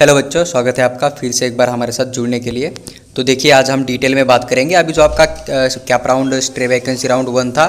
Hello बच्चों, स्वागत है आपका फिर से एक बार हमारे साथ जुड़ने के लिए। तो देखिए, आज हम डिटेल में बात करेंगे। अभी जो आपका cap round stray vacancy round 1 था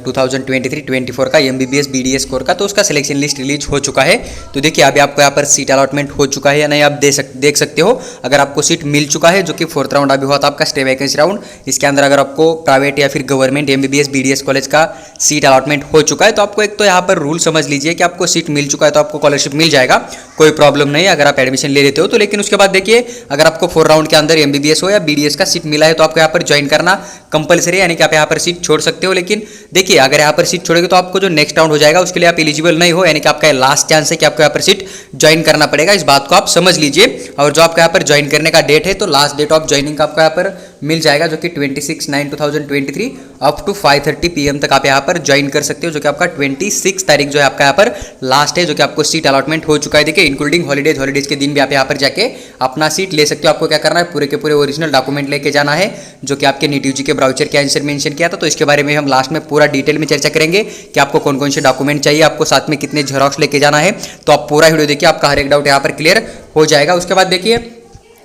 2023-24 का MBBS BDS कोर का, तो उसका सिलेक्शन लिस्ट रिलीज हो चुका है। तो देखिए, अभी आपको यहाँ पर सीट अलॉटमेंट हो चुका है या नहीं आप देख सकते हो। अगर आपको सीट मिल चुका है, जो कि 4th राउंड अभी हुआ था आपका स्टे वैकेंसी राउंड, इसके अंदर अगर आपको प्राइवेट या फिर गवर्नमेंट MBBS BDS कॉलेज का सीट अलॉटमेंट हो चुका है, तो आपको एक तो यहाँ पर रूल समझ लीजिए कि आपको सीट मिल चुका है तो आपको स्कॉलरशिप मिल जाएगा, कोई प्रॉब्लम नहीं है अगर आप एडमिशन ले लेते हो तो। लेकिन उसके बाद देखिए, अगर आपको 4 राउंड के अंदर MBBS हो या BDS का सीट मिला है तो आपको यहाँ पर ज्वाइन करना कंपलसरी है, यानी कि आप यहाँ पर सीट छोड़ सकते हो। लेकिन देखिए, अगर यहाँ पर सीट छोड़ोगे तो आपको जो नेक्स्ट राउंड हो जाएगा उसके लिए आप एलिजिबल नहीं हो, यानी कि आपका लास्ट चांस है कि आपको यहाँ पर सीट ज्वाइन करना पड़ेगा। इस बात को आप समझ लीजिए। और जो आपका यहाँ पर ज्वाइन करने का डेट है, तो लास्ट डेट ऑफ ज्वाइनिंग आपको यहाँ पर मिल जाएगा, जो कि 26/9/2023 अप टू 5:30 PM तक आप यहाँ पर ज्वाइन कर सकते हो, जो कि आपका 26 तारीख जो है आपका यहाँ पर लास्ट है, जो कि आपको सीट अलॉटमेंट हो चुका है। देखिए, इंक्लूडिंग हॉलीडेज के दिन भी आप यहाँ पर जाके अपना सीट ले सकते हो। आपको क्या करना है, पूरे के पूरे ओरिजिनल डॉक्यूमेंट लेके जाना है, जो कि आपके नीट यूजी के ब्राउचर के आंसर मेंशन किया था। तो इसके बारे में हम लास्ट में पूरा डिटेल में चर्चा करेंगे कि आपको कौन कौन से डॉक्यूमेंट चाहिए, आपको साथ में कितने जेरॉक्स लेके जाना है। तो आप पूरा वीडियो देखिए, आपका हर एक डाउट यहाँ पर क्लियर हो जाएगा। उसके बाद देखिए,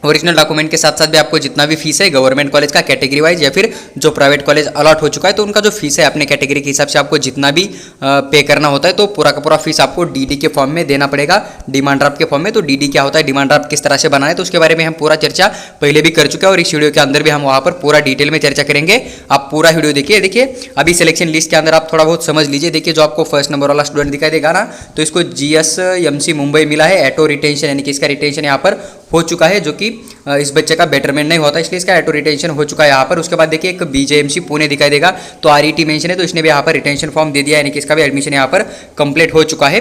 ओरिजिनल डॉक्यूमेंट के साथ साथ भी आपको जितना भी फीस है गवर्नमेंट कॉलेज का कैटेगरी वाइज या फिर जो प्राइवेट कॉलेज अलॉट हो चुका है, तो उनका जो फीस है अपने कैटेगरी के हिसाब से आपको जितना भी पे करना होता है, तो पूरा का पूरा फीस आपको डीडी के फॉर्म में देना पड़ेगा, डिमांड ड्राफ्ट के फॉर्म में। तो डीडी क्या होता है, डिमांड ड्राफ्ट किस तरह से बनाना है, तो उसके बारे में हम पूरा चर्चा पहले भी कर चुके हैं और इस वीडियो के अंदर भी हम वहाँ पर पूरा डिटेल में चर्चा करेंगे। आप पूरा वीडियो देखिए। देखिए, अभी सिलेक्शन लिस्ट के अंदर आप थोड़ा बहुत समझ लीजिए। देखिए, जो आपको फर्स्ट नंबर वाला स्टूडेंट दिखाई देगा ना, तो इसको GSMC मुंबई मिला है एटो रिटेंशन, यानी कि इसका रिटेंशन यहाँ पर हो चुका है, जो कि इस बच्चे का बेटरमेंट नहीं होता, इसलिए इसका एटो रिटेंशन हो चुका है यहाँ पर। उसके बाद देखिए, एक BJMC पुणे दिखाई देगा, तो RET मेंशन है, तो इसने भी यहाँ पर रिटेंशन फॉर्म दे दिया, यानी कि इसका भी एडमिशन यहाँ पर कंप्लीट हो चुका है।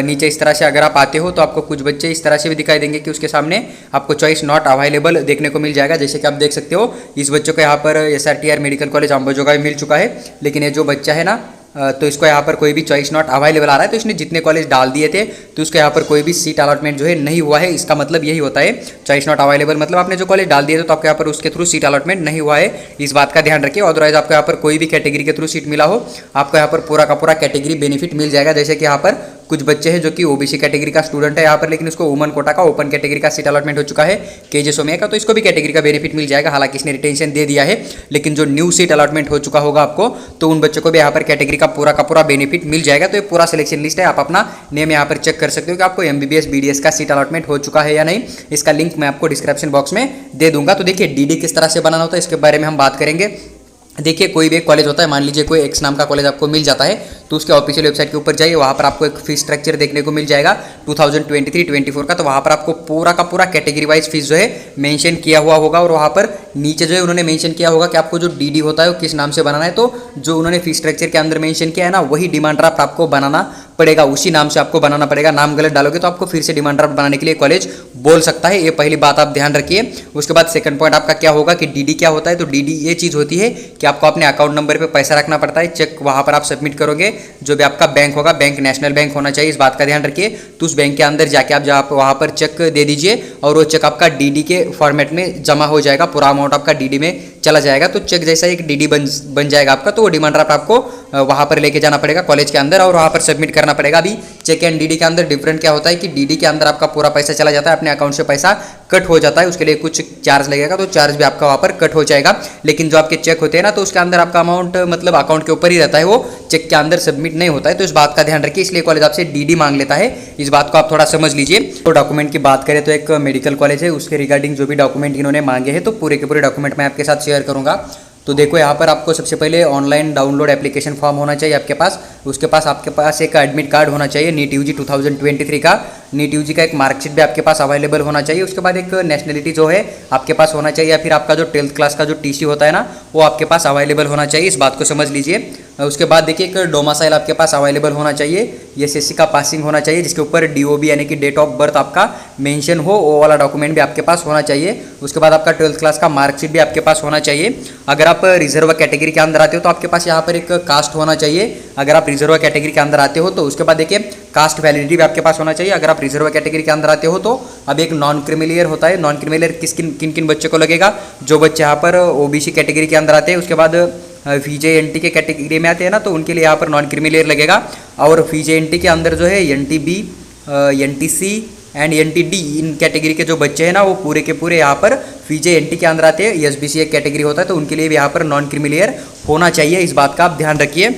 नीचे इस तरह से अगर आप आते हो तो आपको कुछ बच्चे इस तरह से भी दिखाई देंगे कि उसके सामने आपको चॉइस नॉट अवेलेबल देखने को मिल जाएगा। जैसे कि आप देख सकते हो, इस बच्चों को यहाँ पर SRTR मेडिकल कॉलेज अंबाजोगाई मिल चुका है, लेकिन ये जो बच्चा है ना, तो इसको यहाँ पर कोई भी चॉइस नॉट अवेलेबल आ रहा है। तो इसने जितने कॉलेज डाल दिए थे, तो उसको यहाँ पर कोई भी सीट अलॉटमेंट जो है नहीं हुआ है। इसका मतलब यही होता है, चॉइस नॉट अवेलेबल मतलब आपने जो कॉलेज डाल दिए थे तो आपको यहाँ पर उसके थ्रू सीट अलॉटमेंट नहीं हुआ है। इस बात का ध्यान रखिए। अदरवाइज आपको यहाँ पर कोई भी कैटेगरी के थ्रू सीट मिला हो, आपको यहाँ पर पूरा का पूरा कैटेगरी बेनिफिट मिल जाएगा। जैसे कि यहाँ पर कुछ बच्चे हैं जो कि OBC कैटेगरी का स्टूडेंट है यहाँ पर, लेकिन उसको वुमन कोटा का ओपन कैटेगरी का सीट अलॉटमेंट हो चुका है KJ सोमिया का, तो इसको भी कैटेगरी का बेनिफिट मिल जाएगा। हालांकि इसने रिटेंशन दे दिया है, लेकिन जो न्यू सीट अलॉटमेंट हो चुका होगा आपको, तो उन बच्चों को भी यहाँ पर कैटेगरी का पूरा बेनिफिट मिल जाएगा। तो ये पूरा सिलेक्शन लिस्ट है, आप अपना नेम यहाँ पर चेक कर सकते हो कि आपको MBBS BDS का सीट अलॉटमेंट हो चुका है या नहीं। इसका लिंक मैं आपको डिस्क्रिप्शन बॉक्स में दे दूंगा। तो देखिए, DD किस तरह से बनाना होता है इसके बारे में हम बात करेंगे। देखिए, कोई भी एक कॉलेज होता है, मान लीजिए कोई X नाम का कॉलेज आपको मिल जाता है, तो उसके ऑफिशियल वेबसाइट के ऊपर जाइए, वहाँ पर आपको एक फीस स्ट्रक्चर देखने को मिल जाएगा 2023-24 का। तो वहाँ पर आपको पूरा का पूरा कैटेगरी वाइज फीस जो है मेंशन किया हुआ होगा, और वहाँ पर नीचे जो है उन्होंने मेंशन किया होगा कि आपको जो DD होता है वो किस नाम से बनाना है। तो जो उन्होंने फीस स्ट्रक्चर के अंदर मेंशन किया है ना, वही डिमांड ड्राफ्ट आपको बनाना पड़ेगा, उसी नाम से आपको बनाना पड़ेगा। नाम गलत डालोगे तो आपको फिर से डिमांड ड्राफ्ट बनाने के लिए कॉलेज बोल सकता है। ये पहली बात आप ध्यान रखिए। उसके बाद सेकंड पॉइंट आपका क्या होगा कि DD क्या होता है, तो DD ये चीज़ होती है कि आपको अपने अकाउंट नंबर पे पैसा रखना पड़ता है, चेक वहाँ पर आप सबमिट करोगे, जो भी आपका बैंक होगा, बैंक नेशनल बैंक होना चाहिए, इस बात का ध्यान रखिए। तो उस बैंक के अंदर जाके आप वहाँ पर चेक दे दीजिए, और वो चेक आपका DD के फॉर्मेट में जमा हो जाएगा, पूरा अमाउंट आपका DD में चला जाएगा। तो चेक जैसा एक DD बन जाएगा आपका, तो वो डिमांड ड्राफ्ट आपको वहाँ पर लेके जाना पड़ेगा कॉलेज के अंदर, और वहाँ पर सबमिट करना पड़ेगा। अभी चेक एंड DD के अंदर डिफरेंट क्या होता है कि DD के अंदर आपका पूरा पैसा चला जाता है, अपने अकाउंट से पैसा कट हो जाता है, उसके लिए कुछ चार्ज लगेगा, तो चार्ज भी आपका वहाँ पर कट हो जाएगा। लेकिन जो आपके चेक होते हैं ना, तो उसके अंदर आपका अमाउंट मतलब अकाउंट के ऊपर ही रहता है, वो चेक के अंदर सबमिट नहीं होता है। तो इस बात का ध्यान रखिए, इसलिए कॉलेज आपसे DD मांग लेता है, इस बात को आप थोड़ा समझ लीजिए। तो डॉक्यूमेंट की बात करें तो एक मेडिकल कॉलेज है, उसके रिगार्डिंग जो भी डॉक्यूमेंट इन्होंने मांगे हैं, तो पूरे के पूरे डॉक्यूमेंट मैं आपके साथ शेयर करूँगा। तो देखो, यहाँ पर आपको सबसे पहले ऑनलाइन डाउनलोड एप्लीकेशन फॉर्म होना चाहिए आपके पास। उसके पास आपके पास एक एडमिट कार्ड होना चाहिए नीट यूजी 2023 का, नीट यूजी का एक मार्कशीट भी आपके पास अवेलेबल होना चाहिए। उसके बाद एक नेशनलिटी जो है आपके पास होना चाहिए, या फिर आपका जो 12th क्लास का जो TC होता है ना, वो आपके पास अवेलेबल होना चाहिए, इस बात को समझ लीजिए। उसके बाद देखिए, एक डोमासाइल आपके पास अवेलेबल होना चाहिए, SSC का पासिंग होना चाहिए, जिसके ऊपर DOB यानी कि डेट ऑफ बर्थ आपका मेंशन हो, वो वाला डॉक्यूमेंट भी आपके पास होना चाहिए। उसके बाद आपका 12th क्लास का मार्कशीट भी आपके पास होना चाहिए। अगर आप रिजर्व कैटेगरी के अंदर आते हो तो आपके पास यहाँ पर एक कास्ट होना चाहिए, अगर आप रिजर्व कैटेगरी के अंदर आते हो तो। उसके बाद देखिए, कास्ट वैलिडिटी भी आपके पास होना चाहिए अगर आप रिजर्व कैटेगरी के अंदर आते हो तो। अब एक नॉन क्रिमिलियर होता है, नॉन क्रिमिलियर किन किन बच्चों को लगेगा, जो बच्चे यहाँ पर OBC कैटेगरी के अंदर आते हैं। उसके बाद VJNT के कैटेगरी में आते हैं ना, तो उनके लिए यहाँ पर नॉन क्रिमिलियर लगेगा। और VJNT के अंदर जो है NTB, NTC, and NTD in category के जो बच्चे हैं ना वो पूरे के पूरे यहाँ पर VJNT के अंदर आते हैं। SBC एक कैटेगरी होता है तो उनके लिए भी यहाँ पर नॉन क्रीमी लेयर होना चाहिए, इस बात का आप ध्यान रखिए।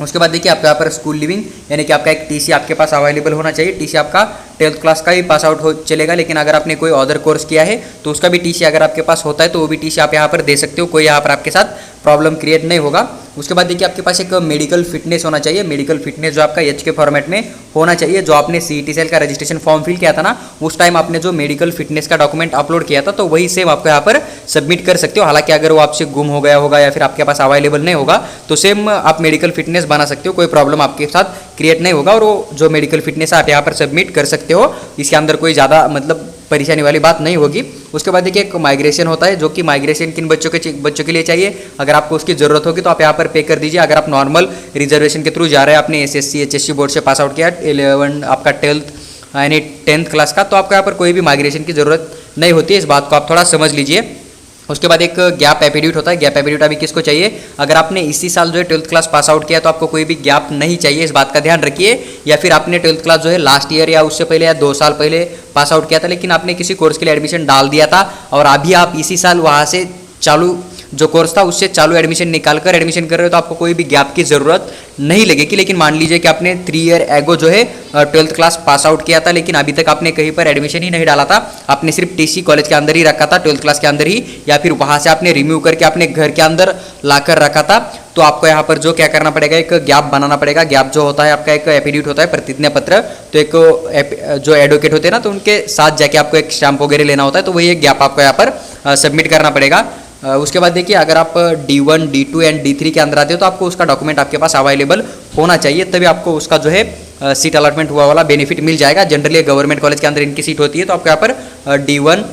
उसके बाद देखिए आपका यहाँ पर स्कूल लिविंग यानी कि आपका एक TC आपके पास अवेलेबल होना चाहिए। TC आपका 12th क्लास का ही पास आउट हो चलेगा, लेकिन अगर आपने कोई अदर कोर्स किया है तो उसका भी TC अगर आपके पास होता है तो वो भी TC आप यहाँ पर दे सकते हो, कोई यहाँ पर आपके साथ प्रॉब्लम क्रिएट नहीं होगा। उसके बाद देखिए आपके पास एक मेडिकल फिटनेस होना चाहिए। मेडिकल फिटनेस जो आपका H के फॉर्मेट में होना चाहिए। जो आपने CET सेल का रजिस्ट्रेशन फॉर्म फिल किया था ना, उस टाइम आपने जो मेडिकल फिटनेस का डॉक्यूमेंट अपलोड किया था तो वही सेम आपको यहाँ पर सबमिट कर सकते हो। हालांकि अगर वो आपसे गुम हो गया होगा या फिर आपके पास अवेलेबल नहीं होगा तो सेम आप मेडिकल फिटनेस बना सकते हो, कोई प्रॉब्लम आपके साथ क्रिएट नहीं होगा और वो जो मेडिकल फिटनेस आप यहाँ पर सबमिट कर सकते हो, इसके अंदर कोई ज़्यादा मतलब परेशानी वाली बात नहीं होगी। उसके बाद देखिए एक माइग्रेशन होता है, जो कि माइग्रेशन किन बच्चों के लिए चाहिए, अगर आपको उसकी ज़रूरत होगी तो आप यहाँ पर पे कर दीजिए। अगर आप नॉर्मल रिजर्वेशन के थ्रू जा रहे हैं, आपने SSC HSC बोर्ड से पास आउट किया 11 आपका 12th यानी 10th क्लास का, तो आपको यहाँ पर कोई भी माइग्रेशन की ज़रूरत नहीं होती है, इस बात को आप थोड़ा समझ लीजिए। उसके बाद एक गैप एफिडेविट होता है। गैप एफिडेविट अभी किसको चाहिए, अगर आपने इसी साल जो है 12th क्लास पास आउट किया तो आपको कोई भी गैप नहीं चाहिए, इस बात का ध्यान रखिए। या फिर आपने 12th क्लास जो है लास्ट ईयर या उससे पहले या 2 साल पहले पास आउट किया था, लेकिन आपने किसी कोर्स के लिए एडमिशन डाल दिया था और अभी आप इसी साल वहाँ से चालू जो कोर्स था उससे चालू एडमिशन निकाल कर एडमिशन कर रहे हो तो आपको कोई भी गैप की ज़रूरत नहीं लगेगी। लेकिन मान लीजिए कि आपने 3 ईयर एगो जो है 12th क्लास पास आउट किया था, लेकिन अभी तक आपने कहीं पर एडमिशन ही नहीं डाला था, आपने सिर्फ TC कॉलेज के अंदर ही रखा था 12th क्लास के अंदर ही, या फिर वहाँ से आपने रिम्यू करके अपने घर के अंदर लाकर रखा था, तो आपको यहाँ पर जो क्या करना पड़ेगा, एक गैप बनाना पड़ेगा। गैप जो होता है आपका एक एफिडेविट होता है, प्रतिज्ञा पत्र, तो एक जो एडवोकेट होते हैं ना तो उनके साथ जाके आपको एक स्टैम्प वगैरह लेना होता है, तो वही एक गैप आपको यहाँ पर सबमिट करना पड़ेगा। उसके बाद देखिए अगर आप D1 D2 एंड D3 के अंदर आते हो तो आपको उसका डॉक्यूमेंट आपके पास अवेलेबल होना चाहिए, तभी आपको उसका जो है सीट अलॉटमेंट हुआ वाला बेनिफिट मिल जाएगा। जनरली गवर्नमेंट कॉलेज के अंदर इनकी सीट होती है, तो आपको यहाँ पर D1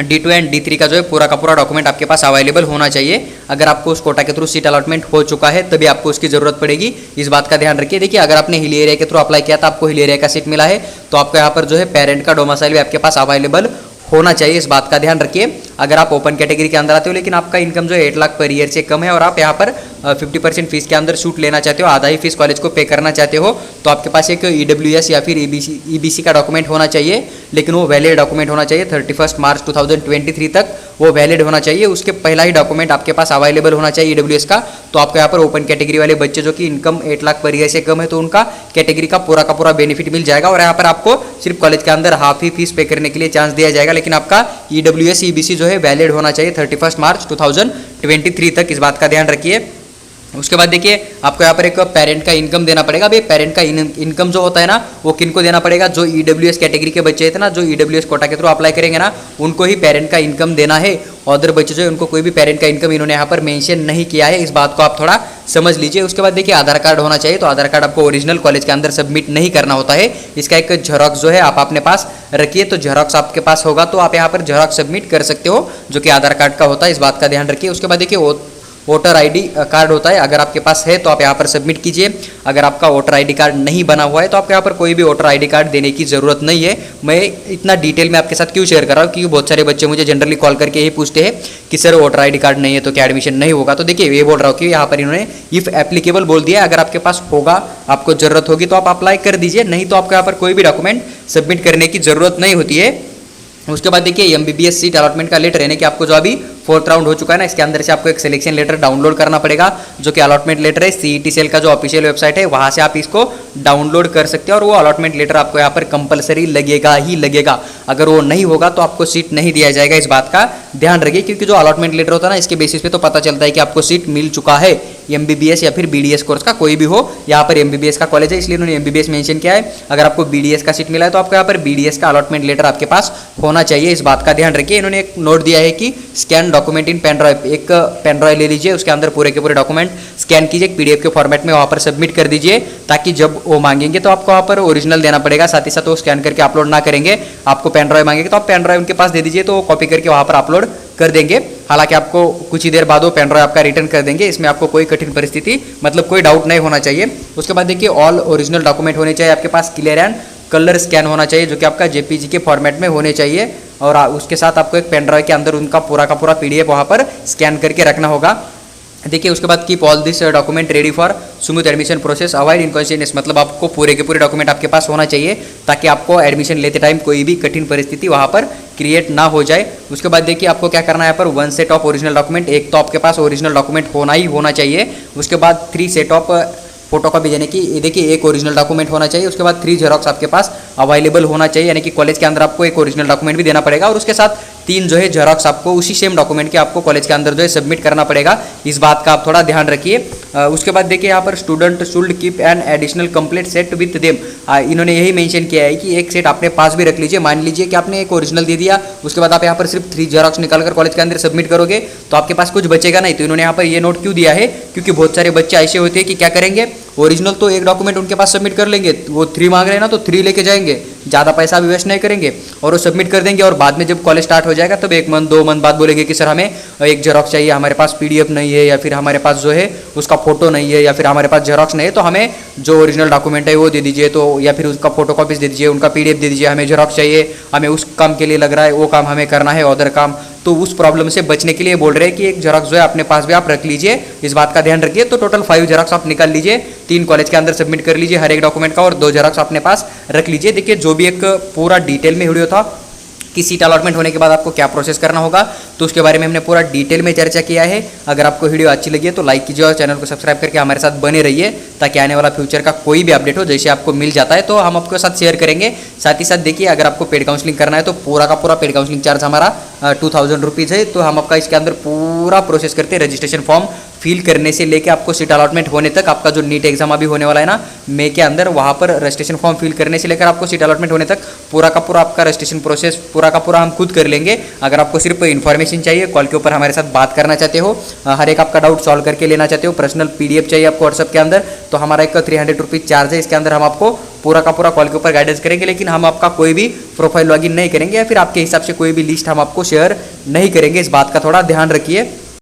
D2 एंड D3 का जो है पूरा का पूरा डॉक्यूमेंट आपके पास अवेलेबल होना चाहिए। अगर आपको उस कोटा के थ्रू सीट अलॉटमेंट हो चुका है तभी आपको उसकी ज़रूरत पड़ेगी, इस बात का ध्यान रखिए। देखिए अगर आपने हिल एरिया के थ्रू अप्लाई किया था, आपको हिल एरिया का सीट मिला है, तो आपको यहाँ पर जो है पेरेंट का डोमिसाइल भी आपके पास अवेलेबल होना चाहिए, इस बात का ध्यान रखिए। अगर आप ओपन कैटेगरी के अंदर आते हो लेकिन आपका इनकम जो है 8 लाख पर ईयर से कम है और आप यहाँ पर 50% फीस के अंदर छूट लेना चाहते हो, आधा ही फीस कॉलेज को पे करना चाहते हो, तो आपके पास एक EWS या फिर EBC का डॉक्यूमेंट होना चाहिए, लेकिन वो वैलिड डॉक्यूमेंट होना चाहिए। 31 मार्च 2023 तक वो वैलिड होना चाहिए, उसके पहला ही डॉक्यूमेंट आपके पास अवेलेबल होना चाहिए EWS का। तो आपको यहाँ पर ओपन कैटेगरी वाले बच्चे जो कि इनकम 8 लाख पर ईयर से कम है तो उनका कैटेगरी का पूरा बेनिफिट मिल जाएगा, और यहाँ पर आपको सिर्फ कॉलेज के अंदर हाफ ही फीस पे करने के लिए चांस दिया जाएगा, लेकिन आपका EWS EBC जो है वैलिड होना चाहिए 31 मार्च 2023 तक, इस बात का ध्यान रखिए। उसके बाद देखिए आपको यहाँ पर एक पेरेंट का इनकम देना पड़ेगा। भाई पेरेंट का इनकम जो होता है ना वो किनको देना पड़ेगा, जो EWS कैटेगरी के बच्चे थे ना, जो EWS कोटा के थ्रू अप्लाई करेंगे ना, उनको ही पेरेंट का इनकम देना है। अदर बच्चे जो है उनको कोई भी पेरेंट का इनकम इन्होंने यहाँ पर मेंशन नहीं किया है, इस बात को आप थोड़ा समझ लीजिए। उसके बाद देखिए आधार कार्ड होना चाहिए, तो आधार कार्ड आपको ओरिजिनल कॉलेज के अंदर सबमिट नहीं करना होता है, इसका एक झेरॉक्स जो है आप अपने पास रखिए। तो झेरॉक्स आपके पास होगा तो आप यहाँ पर झेरॉक्स सबमिट कर सकते हो, जो कि आधार कार्ड का होता है, इस बात का ध्यान रखिए। उसके बाद देखिए वोटर ID कार्ड होता है, अगर आपके पास है तो आप यहाँ पर सबमिट कीजिए। अगर आपका वोटर ID कार्ड नहीं बना हुआ है तो आपको यहाँ पर कोई भी वोटर ID कार्ड देने की ज़रूरत नहीं है। मैं इतना डिटेल में आपके साथ क्यों शेयर कर रहा हूँ, क्योंकि बहुत सारे बच्चे मुझे जनरली कॉल करके यही पूछते हैं कि सर वोटर ID कार्ड नहीं है तो क्या एडमिशन नहीं होगा। तो देखिए ये बोल रहा हूँ कि यहाँ पर इन्होंने इफ़ एप्लीकेबल बोल दिया है, अगर आपके पास होगा, आपको ज़रूरत होगी तो आप अप्लाई कर दीजिए, नहीं तो आपको यहाँ पर कोई भी डॉक्यूमेंट सबमिट करने की ज़रूरत नहीं होती है। उसके बाद देखिए MBBS सीट अलॉटमेंट का लेटर यानी कि आपको जो अभी 4th राउंड हो चुका है ना, इसके अंदर से आपको एक सिलेक्शन लेटर डाउनलोड करना पड़ेगा, जो कि अलॉटमेंट लेटर है। CET सेल का जो ऑफिशियल वेबसाइट है वहाँ से आप इसको डाउनलोड कर सकते हैं, और वो अलॉटमेंट लेटर आपको यहाँ पर कंपलसरी लगेगा ही लगेगा। अगर वो नहीं होगा तो आपको सीट नहीं दिया जाएगा, इस बात का ध्यान रखिए। क्योंकि जो अलॉटमेंट लेटर होता है ना, इसके बेसिस पे तो पता चलता है कि आपको सीट मिल चुका है, MBBS या फिर BDS कोर्स का कोई भी हो। यहाँ पर MBBS का कॉलेज है इसलिए उन्होंने MBBS मेंशन किया है। अगर आपको BDS का सीट मिला है तो आपको यहाँ पर BDS का अलॉटमेंट लेटर आपके पास होना चाहिए, इस बात का ध्यान रखिए। इन्होंने एक नोट दिया है कि scan document in pen drive, एक पेन ड्राइव ले लीजिए, उसके अंदर पूरे के पूरे डॉक्यूमेंट स्कैन कीजिए, PDF के फॉर्मेट में वहाँ पर सबमिट कर दीजिए, ताकि जब वो मांगेंगे तो आपको वहाँ पर ओरिजिनल देना पड़ेगा, साथ ही साथ वो स्कैन करके अपलोड ना करेंगे। आपको पेन ड्राइव मांगेंगे तो आप पेन ड्राइव उनके पास दे दीजिए, तो वो कॉपी करके वहाँ पर अपलोड कर देंगे। हालांकि आपको कुछ ही देर बाद वो पेन ड्राइव आपका रिटर्न कर देंगे, इसमें आपको कोई कठिन परिस्थिति मतलब कोई डाउट नहीं होना चाहिए। उसके बाद देखिए ऑल ओरिजिनल डॉक्यूमेंट होने चाहिए आपके पास, क्लियर एंड कलर स्कैन होना चाहिए, जो कि आपका JPG के फॉर्मेट में होने चाहिए, और उसके साथ आपको एक पेन ड्राइव के अंदर उनका पूरा का पूरा PDF वहाँ पर स्कैन करके रखना होगा। देखिए उसके बाद keep all this document ready for smooth admission process, avoid inconsistence, मतलब आपको पूरे के पूरे डॉक्यूमेंट आपके पास होना चाहिए ताकि आपको एडमिशन लेते टाइम कोई भी कठिन परिस्थिति वहाँ पर क्रिएट ना हो जाए। उसके बाद देखिए आपको क्या करना है यहाँ पर 1 सेट ऑफ ओरिजिनल डॉक्यूमेंट, एक तो आपके पास ओरिजिनल डॉक्यूमेंट होना ही होना चाहिए। उसके बाद 3 सेट ऑफ फोटोकॉपी, यानी कि देखिए एक ओरिजिनल डॉक्यूमेंट होना चाहिए, उसके बाद 3 जेरॉक्स आपके पास अवेलेबल होना चाहिए, यानी कि कॉलेज के अंदर आपको एक ओरिजिनल डॉक्यूमेंट भी देना पड़ेगा और उसके साथ 3 जो है जेरॉक्स आपको उसी सेम डॉक्यूमेंट के आपको कॉलेज के अंदर जो है सबमिट करना पड़ेगा। इस बात का आप थोड़ा ध्यान रखिए। उसके बाद देखिए यहाँ पर student should keep an additional complete set with them, इन्होंने यही मेंशन किया है कि एक सेट अपने पास भी रख लीजिए। मान लीजिए कि आपने एक ओरिजिनल दे दिया, उसके बाद आप यहाँ पर सिर्फ 3 जेरॉक्स निकालकर कॉलेज के अंदर सबमिट करोगे तो आपके पास कुछ बचेगा नहीं। तो इन्होंने यहाँ पर ये नोट क्यों दिया है, क्योंकि बहुत सारे बच्चे ऐसे होते हैं कि क्या करेंगे, ओरिजिनल तो एक डॉक्यूमेंट उनके पास सबमिट कर लेंगे, वो 3 मांग रहे हैं ना तो 3 लेके जाएंगे, ज़्यादा पैसा भी वेस्ट नहीं करेंगे और वो सबमिट कर देंगे और बाद में जब कॉलेज स्टार्ट हो जाएगा तब 1 मंथ 2 मंथ बाद बोलेंगे कि सर हमें एक जेरॉक्स चाहिए, हमारे पास PDF नहीं है या फिर हमारे पास जो है उसका फोटो नहीं है या फिर हमारे पास जेरॉक्स नहीं है, तो हमें जो ओरिजिनल डॉक्यूमेंट है वो दे दीजिए, तो या फिर उसका फोटो कॉपीज दे दीजिए, उनका PDF दे दीजिए, हमें जेरॉक्स चाहिए, हमें उस काम के लिए लग रहा है, वो काम हमें करना है, अदर काम। तो उस प्रॉब्लम से बचने के लिए बोल रहे हैं कि एक जेरॉक्स जो है अपने पास भी आप रख लीजिए, इस बात का ध्यान रखिए। तो टोटल 5 जेरॉक्स आप निकाल लीजिए, 3 कॉलेज के अंदर सबमिट कर लीजिए हर एक डॉक्यूमेंट का और 2 जेरॉक्स अपने पास रख लीजिए। देखिए जो भी एक पूरा डिटेल में वीडियो था कि सीट अलॉटमेंट होने के बाद आपको क्या प्रोसेस करना होगा, तो उसके बारे में हमने पूरा डिटेल में चर्चा किया है। अगर आपको वीडियो अच्छी लगी है तो लाइक कीजिए और चैनल को सब्सक्राइब करके हमारे साथ बने रहिए ताकि आने वाला फ्यूचर का कोई भी अपडेट हो जैसे आपको मिल जाता है तो हम आपके साथ शेयर करेंगे। साथ ही साथ देखिए अगर आपको पेड काउंसलिंग करना है तो पूरा का पूरा पेड काउंसलिंग चार्ज हमारा 2000 रुपीज़ है। तो हम आपका इसके अंदर पूरा प्रोसेस करते हैं, रजिस्ट्रेशन फॉर्म फिल करने से लेके आपको सीट अलॉटमेंट होने तक, आपका जो नीट एग्जाम अभी होने वाला है ना मई के अंदर, वहाँ पर रजिस्ट्रेशन फॉर्म फिल करने से लेकर आपको सीट अलॉटमेंट होने तक पूरा का पूरा आपका रजिस्ट्रेशन प्रोसेस पूरा का पूरा हम खुद कर लेंगे। अगर आपको सिर्फ इन्फॉर्मेशन चाहिए, कॉल के ऊपर हमारे साथ बात करना चाहते हो, हर एक आपका डाउट सॉल्व करके लेना चाहते हो, पर्सनल PDF चाहिए आपको व्हाट्सअप के अंदर, तो हमारा एक 300 रुपीज़ चार्ज है। इसके अंदर हम आपको पूरा का पूरा कॉल के ऊपर गाइडेंस करेंगे, लेकिन हम आपका कोई भी प्रोफाइल लॉगिन नहीं करेंगे या फिर आपके हिसाब से कोई भी लिस्ट हम आपको शेयर नहीं करेंगे। इस बात का थोड़ा ध्यान रखिए।